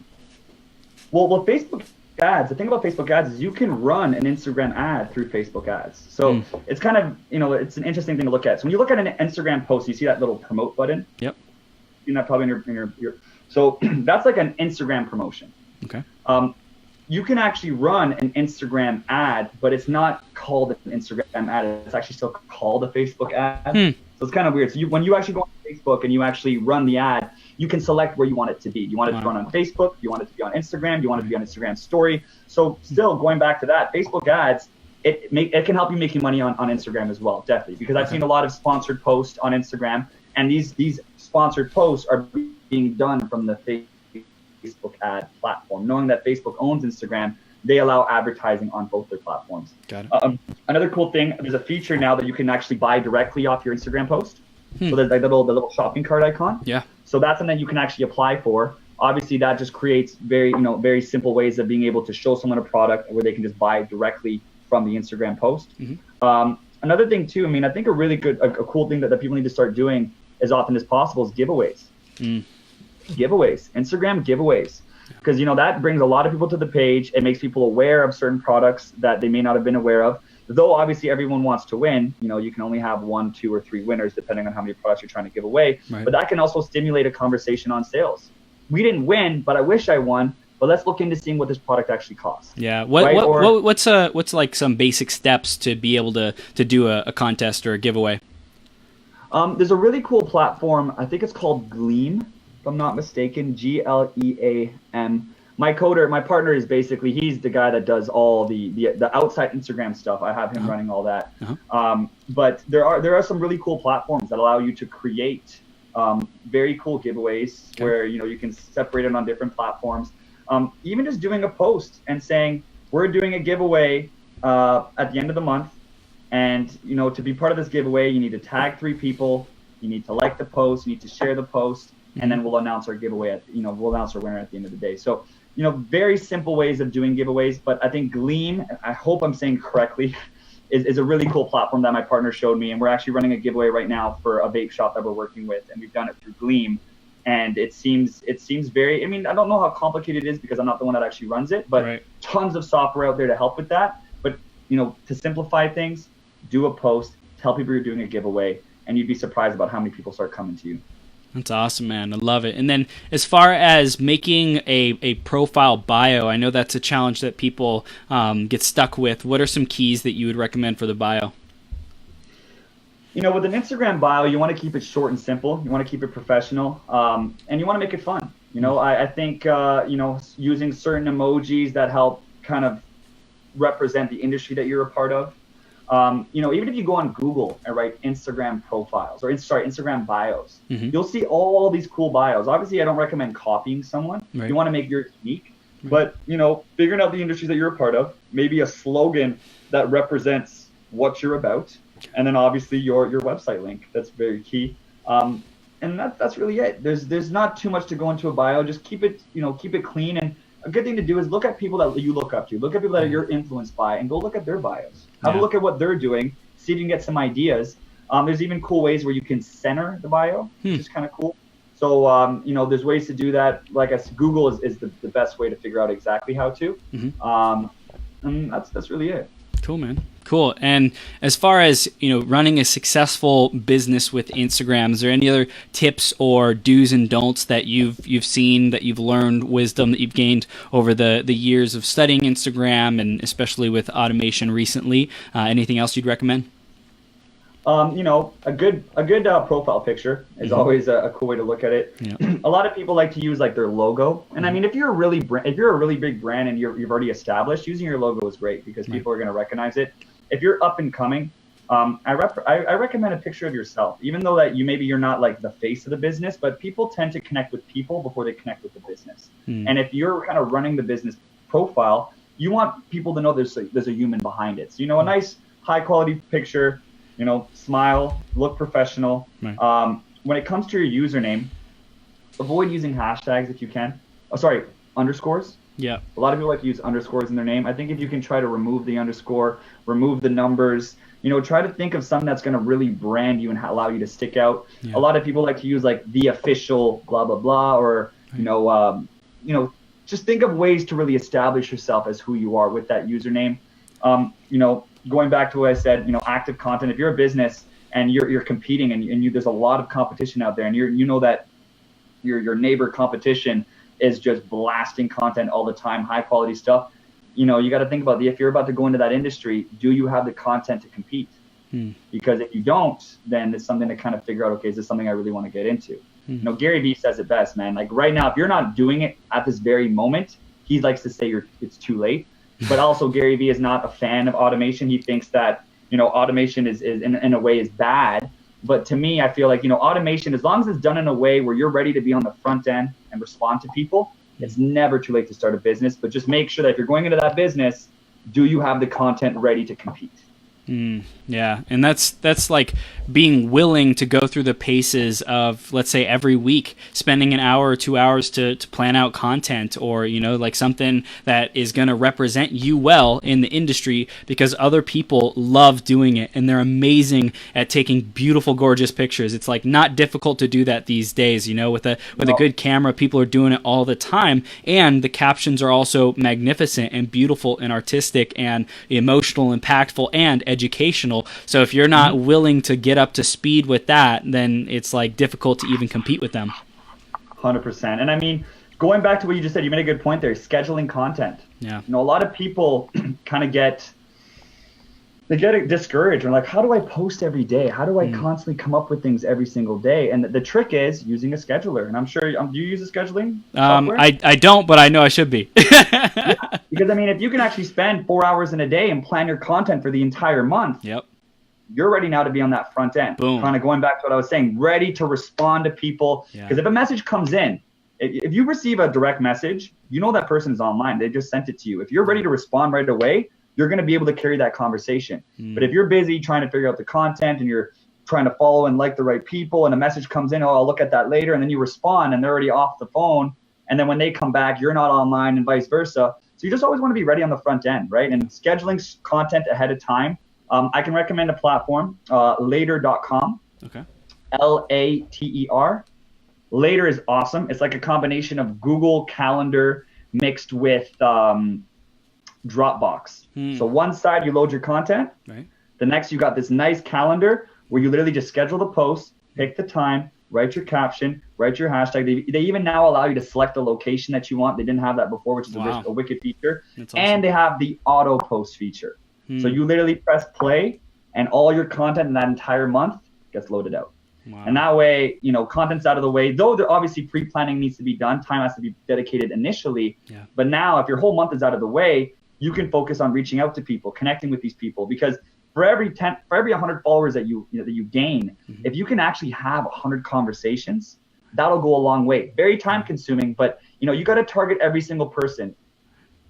Well, Facebook ads, the thing about Facebook ads is you can run an Instagram ad through Facebook ads. So it's kind of, it's an interesting thing to look at. So when you look at an Instagram post, you see that little promote button. Yep. You know, probably in your so that's like an Instagram promotion. Okay. You can actually run an Instagram ad, but it's not called an Instagram ad. It's actually still called a Facebook ad. So it's kind of weird. So when you actually go on Facebook and you actually run the ad, you can select where you want it to be. You want it to run on Facebook, you want it to be on Instagram, you want it to be on Instagram story. So still going back to that, Facebook ads, it can help you making money on Instagram as well, definitely. Because I've seen a lot of sponsored posts on Instagram, and these sponsored posts are being done from the Facebook ad platform. Knowing that Facebook owns Instagram, they allow advertising on both their platforms. Got it. Another cool thing, there's a feature now that you can actually buy directly off your Instagram post. So there's like the little shopping cart icon. Yeah. So that's something you can actually apply for. Obviously, that just creates very simple ways of being able to show someone a product where they can just buy directly from the Instagram post. Another thing too, I mean, I think a cool thing that people need to start doing as often as possible is giveaways. Giveaways, Instagram giveaways. because, you know, that brings a lot of people to the page. It makes people aware of certain products that they may not have been aware of. Though obviously everyone wants to win, you know, you can only have 1, 2, or 3 winners depending on how many products you're trying to give away. Right. But that can also stimulate a conversation on sales. We didn't win, but I wish I won. But let's look into seeing what this product actually costs. Yeah. Right? What's like some basic steps to be able to do a contest or a giveaway? There's a really cool platform. I think it's called Gleam, if I'm not mistaken. Gleam. My partner is basically, he's the guy that does all the outside Instagram stuff. I have him running all that. But there are some really cool platforms that allow you to create very cool giveaways where, you know, you can separate it on different platforms. Even just doing a post and saying, we're doing a giveaway at the end of the month. And, you know, to be part of this giveaway, you need to tag 3 people. You need to like the post. You need to share the post. And then we'll announce our giveaway we'll announce our winner at the end of the day. So, you know, very simple ways of doing giveaways. But I think Gleam, I hope I'm saying correctly, is a really cool platform that my partner showed me. And we're actually running a giveaway right now for a vape shop that we're working with. And we've done it through Gleam. And it seems very, I mean, I don't know how complicated it is because I'm not the one that actually runs it, but tons of software out there to help with that. But, you know, to simplify things, do a post, tell people you're doing a giveaway, and you'd be surprised about how many people start coming to you. That's awesome, man. I love it. And then as far as making a profile bio, I know that's a challenge that people get stuck with. What are some keys that you would recommend for the bio? You know, with an Instagram bio, you want to keep it short and simple. You want to keep it professional, and you want to make it fun. You know, I think, you know, using certain emojis that help kind of represent the industry that you're a part of. You know, even if you go on Google and write Instagram profiles or Instagram bios, you'll see all these cool bios. Obviously, I don't recommend copying someone. You want to make yours unique, but, you know, figuring out the industries that you're a part of, maybe a slogan that represents what you're about, and then obviously your website link. That's very key. And that's really it. There's not too much to go into a bio. Just keep it, you know, keep it clean. And a good thing to do is look at people that you look up to. Look at people that you're influenced by, and go look at their bios. Have a look at what they're doing. See if you can get some ideas. There's even cool ways where you can center the bio, which is kind of cool. So, you know, there's ways to do that. Like I said, Google is the best way to figure out exactly how to. And that's really it. Cool, man. Cool. And as far as, you know, running a successful business with Instagram, is there any other tips or do's and don'ts that you've seen, that you've learned, wisdom that you've gained over the years of studying Instagram, and especially with automation recently? Anything else you'd recommend? You know, a good profile picture is always a cool way to look at it. A lot of people like to use like their logo, and I mean, if you're a really big brand and you've already established, using your logo is great because people are going to recognize it. If you're up and coming, I recommend a picture of yourself, even though that you're not like the face of the business, but people tend to connect with people before they connect with the business. And if you're kind of running the business profile, you want people to know there's a human behind it. So, you know, a nice high quality picture. You know, smile, look professional. When it comes to your username, avoid using hashtags if you can. Underscores. Yeah. A lot of people like to use underscores in their name. I think if you can try to remove the underscore, remove the numbers, you know, try to think of something that's going to really brand you and allow you to stick out. A lot of people like to use like the official blah, blah, blah, or, you know, just think of ways to really establish yourself as who you are with that username. You know, going back to what I said, you know, active content. If you're a business and you're competing and there's a lot of competition out there, and you know that your neighbor competition is just blasting content all the time, high quality stuff. You know, you got to think about if you're about to go into that industry, do you have the content to compete? Because if you don't, then it's something to kind of figure out, okay, is this something I really want to get into? You know, Gary Vee says it best, man. Like right now, if you're not doing it at this very moment, he likes to say it's too late. But also Gary Vee is not a fan of automation. He thinks that, you know, automation is in a way is bad. But to me, I feel like, you know, automation, as long as it's done in a way where you're ready to be on the front end and respond to people, it's never too late to start a business. But just make sure that if you're going into that business, do you have the content ready to compete? Yeah, and that's like being willing to go through the paces of, let's say, every week spending an hour or 2 hours to plan out content, or like something that is going to represent you well in the industry, because other people love doing it and they're amazing at taking beautiful, gorgeous pictures. It's like not difficult to do that these days. With a good camera, people are doing it all the time, and the captions are also magnificent and beautiful and artistic and emotional, impactful, and educational. So if you're not willing to get up to speed with that, then it's like difficult to even compete with them. 100%. And I mean, going back to what you just said, you made a good point there, scheduling content. Yeah. A lot of people kind of get discouraged. They're like, how do I post every day? How do I constantly come up with things every single day? And the trick is using a scheduler. And I'm sure, do you use a scheduling software? I don't, but I know I should be. Yeah, because I mean, if you can actually spend 4 hours in a day and plan your content for the entire month, yep, you're ready now to be on that front end. Boom. Kind of going back to what I was saying, ready to respond to people. Because if a message comes in, if you receive a direct message, that person's online. They just sent it to you. If you're ready to respond right away, you're going to be able to carry that conversation. But if you're busy trying to figure out the content and you're trying to follow and like the right people, and a message comes in, I'll look at that later, and then you respond and they're already off the phone, and then when they come back, you're not online, and vice versa. So you just always want to be ready on the front end, right? And scheduling content ahead of time. I can recommend a platform, later.com. Okay. Later. Later is awesome. It's like a combination of Google Calendar mixed with Dropbox. So one side you load your content, right? The next you got this nice calendar where you literally just schedule the post, pick the time, write your caption, write your hashtag. They even now allow you to select the location that you want. They didn't have that before, which is a wicked feature. That's awesome. And they have the auto post feature. So you literally press play and all your content in that entire month gets loaded out. Wow. And that way, content's out of the way. Though obviously pre-planning needs to be done, time has to be dedicated initially. Yeah. But now if your whole month is out of the way, you can focus on reaching out to people, connecting with these people. Because for every 100 followers that you gain, if you can actually have 100 conversations, that'll go a long way. Very time consuming, but you got to target every single person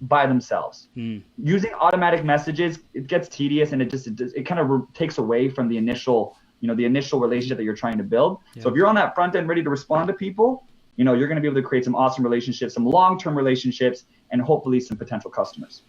by themselves. Using automatic messages, it gets tedious, and it kind of takes away from the initial relationship that you're trying to build. Yeah. So if you're on that front end ready to respond to people, you're going to be able to create some awesome relationships, some long-term relationships, and hopefully some potential customers.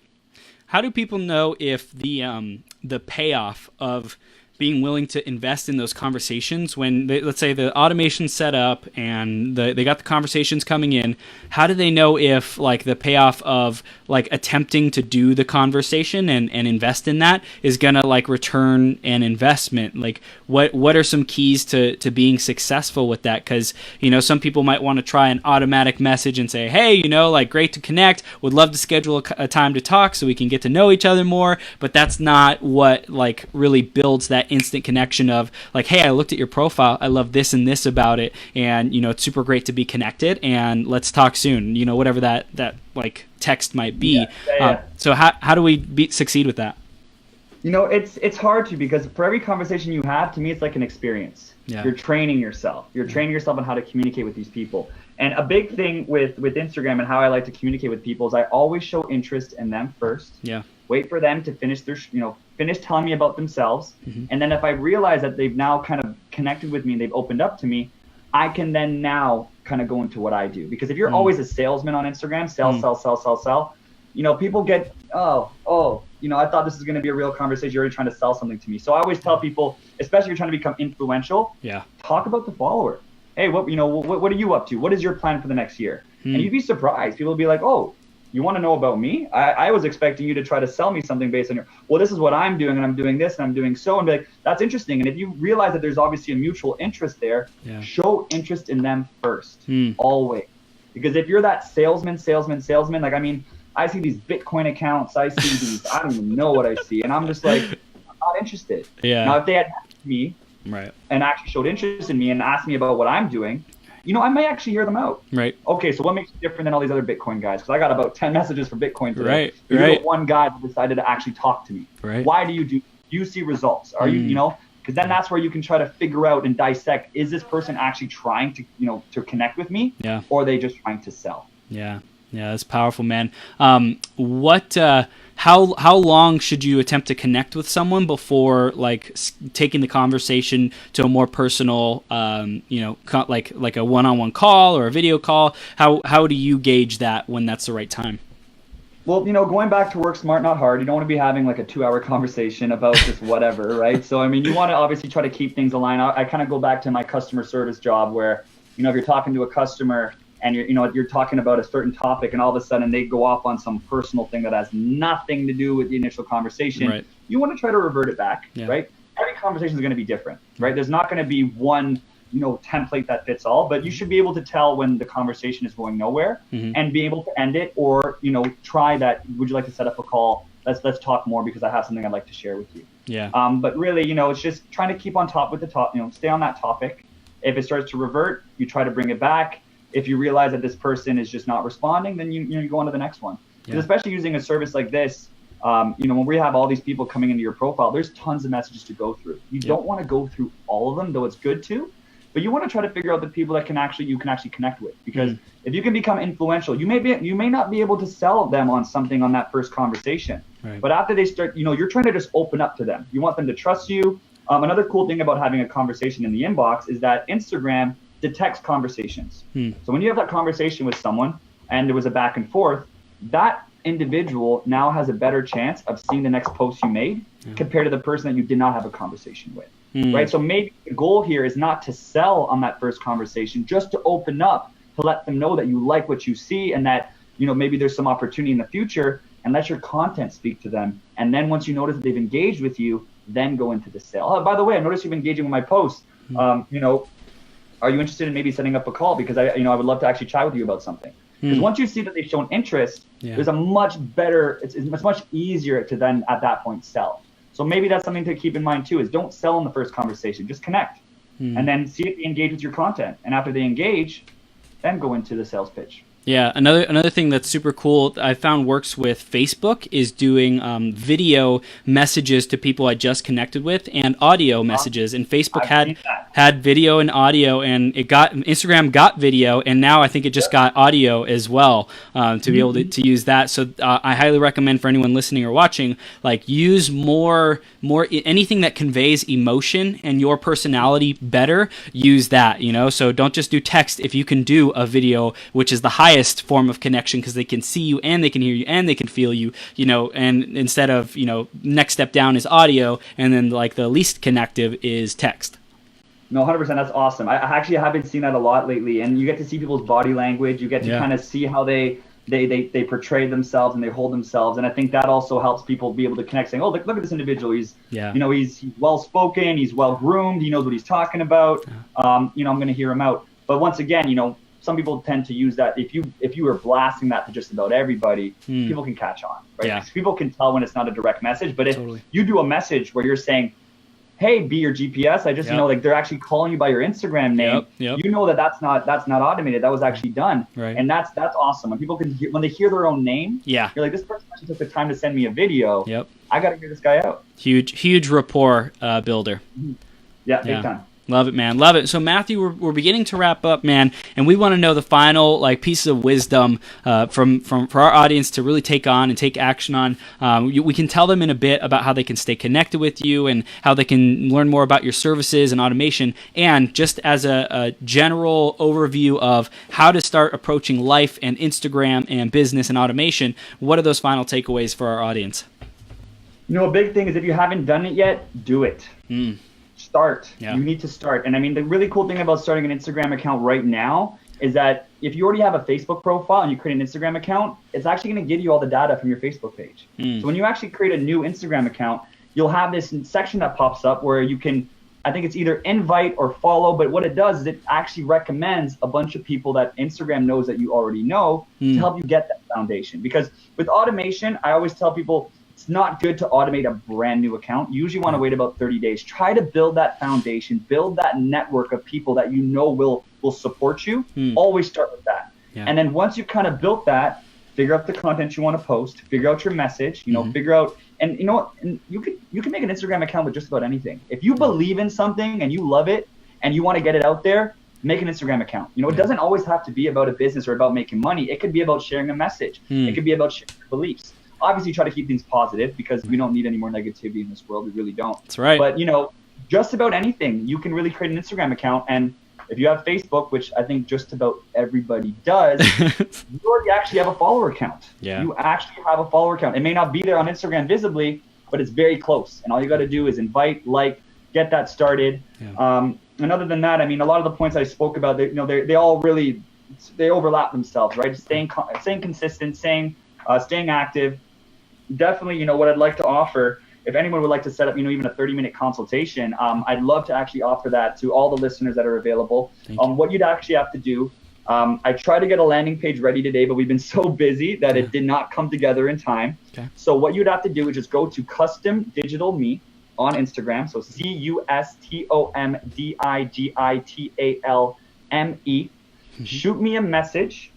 How do people know if the payoff of being willing to invest in those conversations, when let's say the automation's set up and they got the conversations coming in, how do they know if like the payoff of like attempting to do the conversation and invest in that is gonna like return an investment? Like what are some keys to being successful with that? Because some people might want to try an automatic message and say, hey, like great to connect, would love to schedule a time to talk so we can get to know each other more, but that's not what like really builds that instant connection of like, hey, I looked at your profile, I love this and this about it, and it's super great to be connected, and let's talk soon, whatever that like text might be. So how do we succeed with that? It's hard to, because for every conversation you have, to me it's like an experience. You're training yourself on how to communicate with these people. And a big thing with Instagram and how I like to communicate with people is I always show interest in them first. Wait for them to finish finish telling me about themselves. And then if I realize that they've now kind of connected with me and they've opened up to me, I can then now kind of go into what I do. Because if you're always a salesman on Instagram, sell, people get, I thought this was going to be a real conversation. You're already trying to sell something to me. So I always tell people, especially if you're trying to become influential, talk about the follower. Hey, what are you up to? What is your plan for the next year? And you'd be surprised. People will be like, oh, you want to know about me? I was expecting you to try to sell me something based on this is what I'm doing, and I'm doing this, and I'm doing so, and be like, that's interesting. And if you realize that there's obviously a mutual interest there, show interest in them first, always. Because if you're that salesman, like, I mean, I see these Bitcoin accounts, I see these, I don't even know what I see, and I'm just like, I'm not interested. Now, if they had asked me and actually showed interest in me and asked me about what I'm doing, I may actually hear them out. Okay, so what makes you different than all these other Bitcoin guys? Because I got about 10 messages for Bitcoin today. You're the one guy that decided to actually talk to me. Why do you see results? Are you, because then that's where you can try to figure out and dissect, is this person actually trying to, to connect with me? Or are they just trying to sell? Yeah, that's powerful, man. how long should you attempt to connect with someone before like taking the conversation to a more personal, like a one-on-one call or a video call? How do you gauge that when that's the right time? Well, going back to work smart, not hard. You don't want to be having like a 2-hour conversation about just whatever, right? So, I mean, you want to obviously try to keep things aligned. I kind of go back to my customer service job where, if you're talking to a customer and you're talking about a certain topic and all of a sudden they go off on some personal thing that has nothing to do with the initial conversation, right. You want to try to revert it back, right? Every conversation is going to be different, right? There's not going to be one template that fits all, but you should be able to tell when the conversation is going nowhere and be able to end it, or try that. Would you like to set up a call? Let's talk more because I have something I'd like to share with you. But really, it's just trying to keep on top with the stay on that topic. If it starts to revert, you try to bring it back. If you realize that this person is just not responding, then you go on to the next one. Especially using a service like this, when we have all these people coming into your profile, there's tons of messages to go through. You don't want to go through all of them, though it's good to. But you want to try to figure out the people that you can actually connect with, because if you can become influential, you may not be able to sell them on something on that first conversation. Right. But after they start, you're trying to just open up to them. You want them to trust you. Another cool thing about having a conversation in the inbox is that Instagram detects conversations. So when you have that conversation with someone and there was a back and forth, that individual now has a better chance of seeing the next post you made compared to the person that you did not have a conversation with. Right. So maybe the goal here is not to sell on that first conversation, just to open up, to let them know that you like what you see and that, maybe there's some opportunity in the future, and let your content speak to them. And then once you notice that they've engaged with you, then go into the sale. Oh, by the way, I noticed you've been engaging with my posts. Are you interested in maybe setting up a call? Because I would love to actually chat with you about something. Because once you see that they've shown interest, there's a much better, it's much easier to then at that point sell. So maybe that's something to keep in mind too, is don't sell in the first conversation, just connect and then see if they engage with your content. And after they engage, then go into the sales pitch. Yeah, another thing that's super cool I found works with Facebook is doing video messages to people I just connected with and audio messages. And Facebook had video and audio, and Instagram got video, and now I think it just got audio as well to be able to use that. So I highly recommend for anyone listening or watching, like, use more anything that conveys emotion and your personality better. Use that, So don't just do text. If you can do a video, which is the highest form of connection because they can see you and they can hear you and they can feel you, and instead of, next step down is audio, and then like the least connective is text. No, 100%. That's awesome. I actually have been seeing that a lot lately, and you get to see people's body language. You get to kind of see how they portray themselves and they hold themselves. And I think that also helps people be able to connect, saying, oh, look at this individual. He's, he's well-spoken, he's well-groomed, he knows what he's talking about. I'm going to hear him out. But once again, some people tend to use that. If you were blasting that to just about everybody, people can catch on, right? Yeah. People can tell when it's not a direct message. But if you do a message where you're saying, hey, be your GPS, I just like they're actually calling you by your Instagram name. You know that's not automated. That was actually done, right? And that's awesome. When people when they hear their own name, you're like, this person actually took the time to send me a video. I got to hear this guy out. Huge rapport builder. Yeah, big time. Love it, man. Love it. So, Matthew, we're beginning to wrap up, man, and we want to know the final pieces of wisdom for our audience to really take on and take action on. We can tell them in a bit about how they can stay connected with you and how they can learn more about your services and automation, and just as a general overview of how to start approaching life and Instagram and business and automation. What are those final takeaways for our audience? A big thing is, if you haven't done it yet, do it. Start. You need to start. And I mean, the really cool thing about starting an Instagram account right now is that if you already have a Facebook profile and you create an Instagram account, it's actually going to give you all the data from your Facebook page. So when you actually create a new Instagram account, you'll have this section that pops up where you can, I think it's either invite or follow, but what it does is it actually recommends a bunch of people that Instagram knows that you already know to help you get that foundation. Because with automation, I always tell people, it's not good to automate a brand new account. You usually want to wait about 30 days. Try to build that foundation, build that network of people that will support you. Always start with that. And then once you've kind of built that, figure out the content you want to post, figure out your message, figure out, and and you can make an Instagram account with just about anything. If you believe in something and you love it and you want to get it out there, make an Instagram account. It doesn't always have to be about a business or about making money. It could be about sharing a message. It could be about sharing your beliefs. obviously try to keep things positive because we don't need any more negativity in this world. We really don't. That's right. But, just about anything, you can really create an Instagram account. And if you have Facebook, which I think just about everybody does, you already actually have a follower count. Yeah. You actually have a follower count. It may not be there on Instagram visibly, but it's very close. And all you got to do is invite, get that started. Yeah. And other than that, I mean, a lot of the points I spoke about, they all really, they overlap themselves, right? Staying consistent, staying active. Definitely, what I'd like to offer, if anyone would like to set up, even a 30-minute consultation, I'd love to actually offer that to all the listeners that are available. What you'd actually have to do, I tried to get a landing page ready today, but we've been so busy that it did not come together in time. Okay. So what you'd have to do is just go to CustomDigitalMe on Instagram. So CustomDigitalMe. Shoot me a message.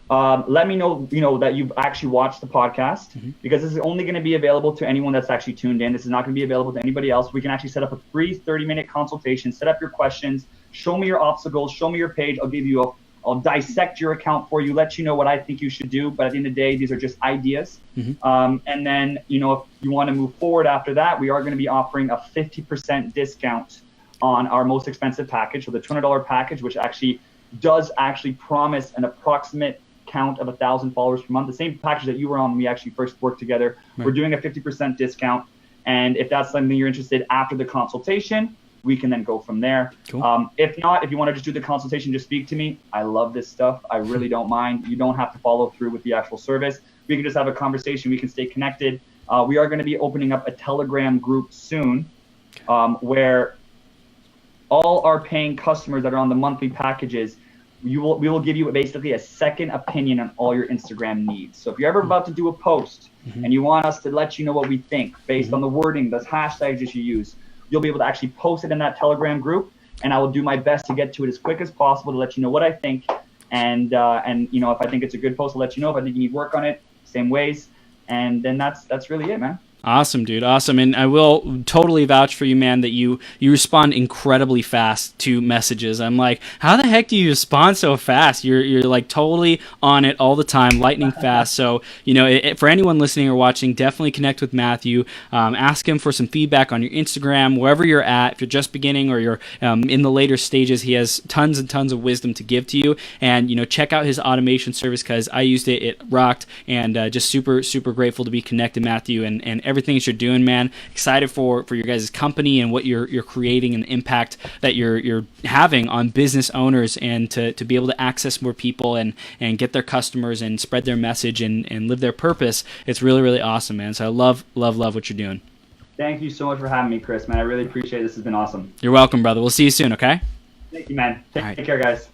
Let me know, that you've actually watched the podcast, because this is only going to be available to anyone that's actually tuned in. This is not going to be available to anybody else. We can actually set up a free 30-minute consultation, set up your questions, show me your obstacles, show me your page. I'll dissect your account for you, let you know what I think you should do. But at the end of the day, these are just ideas. And then, if you want to move forward after that, we are going to be offering a 50% discount on our most expensive package. So the $200 package, which does promise an approximate count of 1,000 followers per month. The same package that you were on when we actually first worked together. Right. We're doing a 50% discount. And if that's something you're interested after the consultation, we can then go from there. Cool. If not, if you want to just do the consultation, just speak to me. I love this stuff. I really don't mind. You don't have to follow through with the actual service. We can just have a conversation. We can stay connected. We are going to be opening up a Telegram group soon, where all our paying customers that are on the monthly packages, we will give you basically a second opinion on all your Instagram needs. So if you're ever about to do a post and you want us to let you know what we think based on the wording, the hashtags that you use, you'll be able to actually post it in that Telegram group, and I will do my best to get to it as quick as possible to let you know what I think. And if I think it's a good post, I'll let you know. If I think you need work on it, same ways. And then that's really it, man. Awesome, dude. Awesome. And I will totally vouch for you, man, that you respond incredibly fast to messages. I'm like, how the heck do you respond so fast? You're like totally on it all the time, lightning fast. So, for anyone listening or watching, definitely connect with Mathieu. Ask him for some feedback on your Instagram, wherever you're at. If you're just beginning or you're in the later stages, he has tons and tons of wisdom to give to you. And, check out his automation service, because I used it. It rocked. And just super, super grateful to be connected, Mathieu, and everything that you're doing, man. Excited for your guys' company and what you're creating and the impact that you're having on business owners, and to be able to access more people and get their customers and spread their message and live their purpose. It's really, really awesome, man. So I love what you're doing. Thank you so much for having me, Chris, man. I really appreciate it. This has been awesome. You're welcome, brother. We'll see you soon, okay? Thank you, man. Take care, guys.